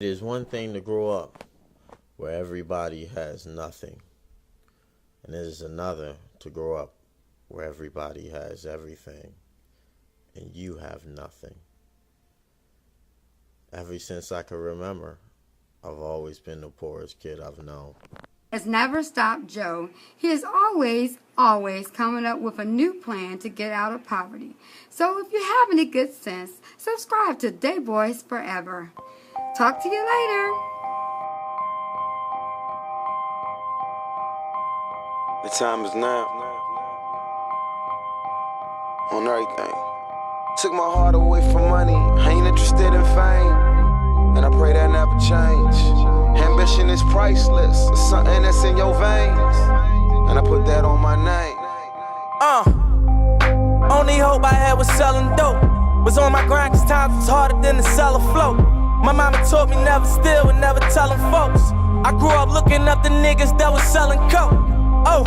It is one thing to grow up where everybody has nothing, and it is another to grow up where everybody has everything and you have nothing. Ever since I can remember, I've always been the poorest kid I've known. Has never stopped Joe. He is always coming up with a new plan to get out of poverty. So if you have any good sense, subscribe to Day Boys Forever. Talk to you later. The time is now. On everything. Took my heart away from money. I ain't interested in fame. And I pray that never change. Ambition is priceless. It's something that's in your veins. And I put that on my name. Only hope I had was selling dope. Was on my grind cause times was harder than to sell a float. My mama taught me never steal and never tellin' folks. I grew up looking up the niggas that was selling coke. Oh,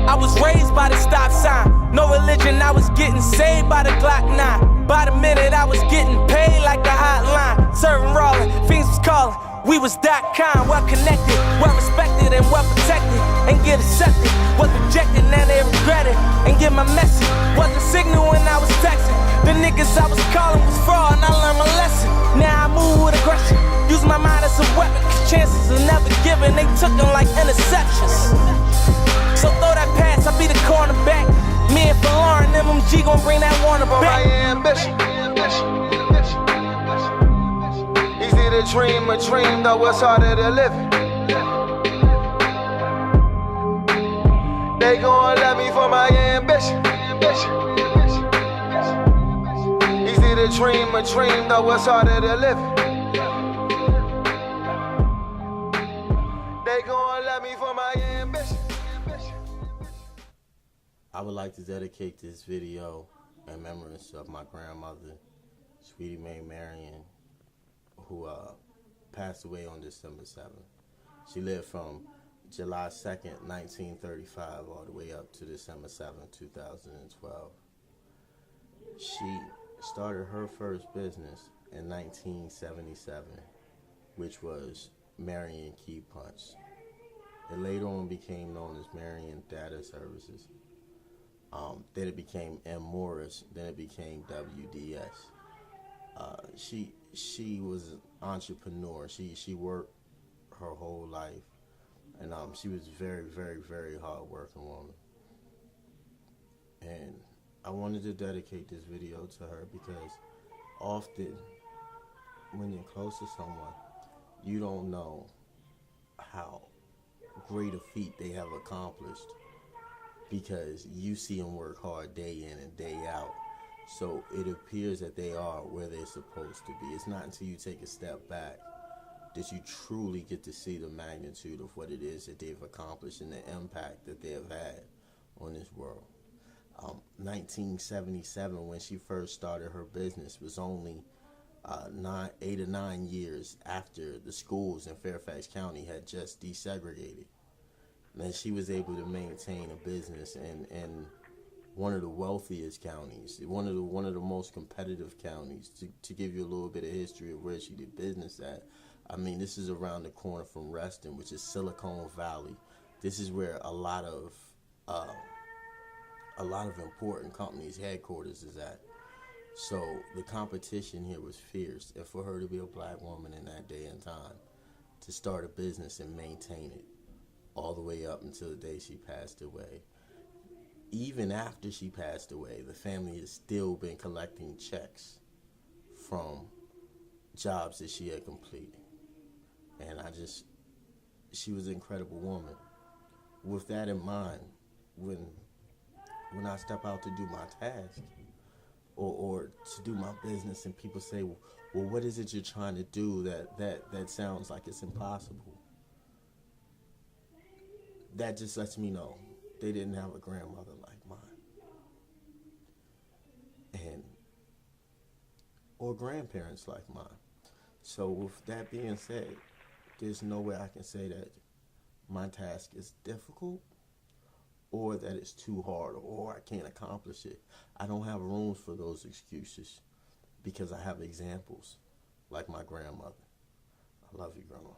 I was raised by the stop sign. No religion, I was getting saved by the Glock 9. By the minute I was getting paid like a hotline. Serving rolling, fiends was calling. We was that kind, well connected, well respected and well protected. And get accepted, was rejected, now they regret it. And get my message, wasn't signal when I was texting. The niggas I was calling was fraud and I learned my lesson. Now I move with aggression, use my mind as a weapon. Cause chances are never given, they took them like interceptions. So throw that pass, I'll be the cornerback. Me and Lauren, MMG gon' bring that Warner back. My ambition. Easy to dream a dream, though it's harder to live it. They gon' love me for my ambition. Easy to dream a dream, though it's harder to live it. They gon' love me for my ambition. I would like to dedicate this video in remembrance of my grandmother, Sweetie Mae Marion, who passed away on December 7th. She lived from July 2nd, 1935, all the way up to December 7th, 2012. She started her first business in 1977, which was Marion Key Punch. It later on became known as Marion Data Services. Then it became M. Morris. Then it became WDS. She was an entrepreneur. She worked her whole life, and she was very, very, very hard working woman. And I wanted to dedicate this video to her because often when you're close to someone, you don't know how great a feat they have accomplished, because you see them work hard day in and day out. So it appears that they are where they're supposed to be. It's not until you take a step back that you truly get to see the magnitude of what it is that they've accomplished and the impact that they have had on this world. 1977, when she first started her business, was only 8 or 9 years after the schools in Fairfax County had just desegregated. And she was able to maintain a business in one of the wealthiest counties, one of the most competitive counties. To give you a little bit of history of where she did business at, I mean, this is around the corner from Reston, which is Silicon Valley. This is where a lot of important companies' headquarters is at. So the competition here was fierce, and for her to be a black woman in that day and time, to start a business and maintain it all the way up until the day she passed away. Even after she passed away, the family has still been collecting checks from jobs that she had completed. And she was an incredible woman. With that in mind, when I step out to do my task or to do my business and people say, well, what is it you're trying to do that sounds like it's impossible? That just lets me know they didn't have a grandmother like mine. Or grandparents like mine. So with that being said, there's no way I can say that my task is difficult or that it's too hard or I can't accomplish it. I don't have room for those excuses because I have examples like my grandmother. I love you, Grandma.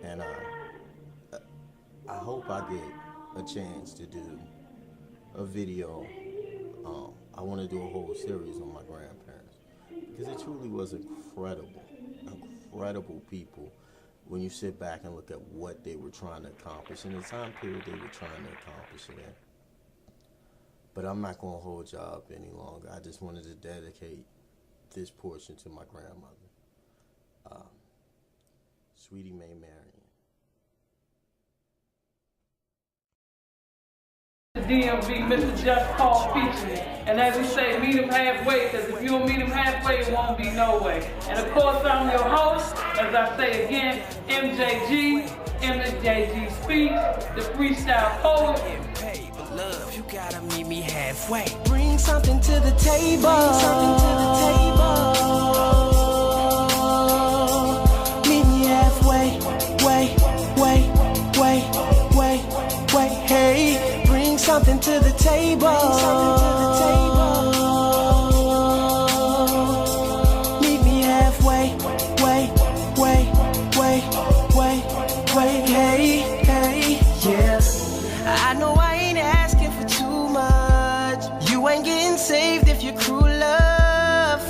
And I hope I get a chance to do a video. I want to do a whole series on my grandparents, because it truly was incredible people when you sit back and look at what they were trying to accomplish in the time period they were trying to accomplish it in. But I'm not going to hold y'all up any longer. I just wanted to dedicate this portion to my grandmother, Sweetie Mae Marion. DMV, Mr. Just Call featuring. And as we say, meet him halfway, because if you don't meet him halfway, it won't be no way. And of course, I'm your host, as I say again, MJG Speaks, the freestyle poet. But love, you gotta meet me halfway. Bring something to the table. Meet me halfway. Wait, hey. Bring something to the table. Meet me halfway. Wait, hey, yeah. I know I ain't asking for too much. You ain't getting saved if you're cruel love.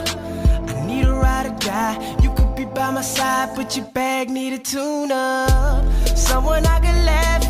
I need a ride or die. You could be by my side, but your bag need a tune up. Someone I can laugh